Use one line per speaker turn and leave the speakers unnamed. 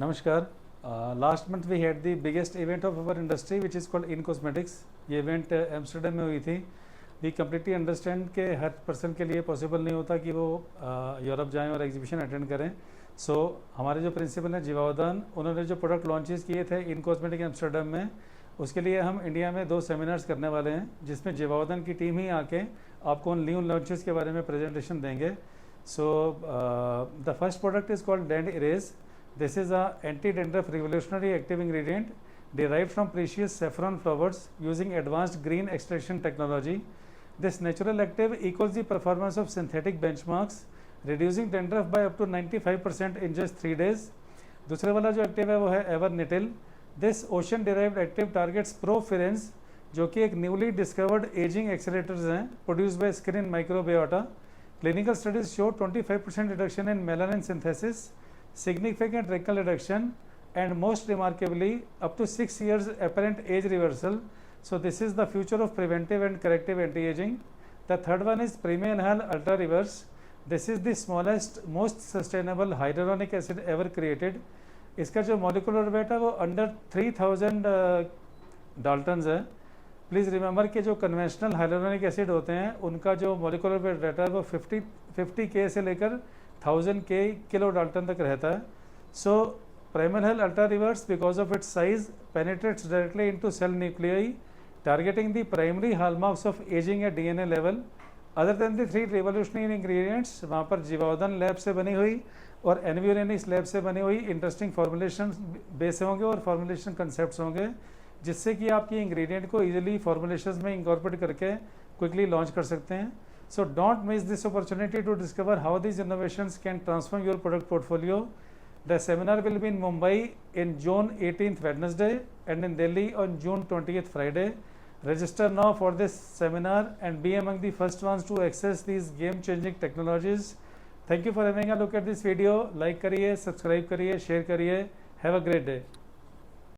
नमस्कार. Last month we had the biggest event of our industry which is called in cosmetics. ये event Amsterdam में हुई थी. We completely understand कि हर person के लिए पॉसिबल नहीं होता कि वो यूरोप जाएं और एग्जीबिशन अटेंड करें. सो हमारे जो प्रिंसिपल हैं जीवावदान, उन्होंने जो प्रोडक्ट लॉन्चेस किए थे इन कॉस्मेटिक एम्स्टर्डम में, उसके लिए हम इंडिया में 2 सेमिनार्स करने वाले हैं जिसमें जीवावदान की टीम ही आके आपको उन न्यू लॉन्चेस के बारे में प्रेजेंटेशन देंगे. So the first product is called डेंड erase. This is a anti-dandruff revolutionary active ingredient derived from precious saffron flowers using advanced green extraction technology. This natural active equals the performance of synthetic benchmarks, reducing dandruff by up to 95% in just 3 days. दूसरे वाला जो active है वो है एवरनिटिल. This ocean derived active targets progerins, जो कि एक न्यूली डिस्कवर्ड एजिंग एक्सेलेरेटर्स हैं produce by skin microbiota. Clinical studies show 25% reduction in melanin synthesis, significant wrinkle reduction, and most remarkably up to 6 years apparent age reversal. So this is the future of preventive and corrective anti-aging. The third one is Premium Ultra Reverse. This is the smallest most sustainable hyaluronic acid ever created. इसका जो molecular weight है वो under 3000 Dalton's है. Please remember कि जो conventional hyaluronic acid होते हैं उनका जो मोलिकुलर वेट रहता है वो 50 के से लेकर 1000 के किलो डाल्टन तक रहता है. So primal health ultra reverse, because of its size, penetrates directly into cell nuclei, targeting the primary hallmarks of aging at DNA level. Other than the 3 revolutionary ingredients, वहाँ पर जीवावदान लैब से बनी हुई और एनवीरेनिक्स lab से बनी हुई इंटरेस्टिंग फॉर्मुलेशन बेस होंगे और फॉर्मुलेशन कंसेप्ट होंगे, जिससे कि आपकी इंग्रेडिएंट को इजीली फॉर्मुलेशंस में इंकॉर्पोरेट करके क्विकली लॉन्च कर सकते हैं. So don't miss this opportunity to discover how these innovations can transform your product portfolio. The seminar will be in Mumbai in June 18th Wednesday and in Delhi on June 20th Friday. Register now for this seminar and be among the first ones to access these game-changing technologies. Thank you for having a look at this video. Like करिए, subscribe करिए, share करिए. Have a great day.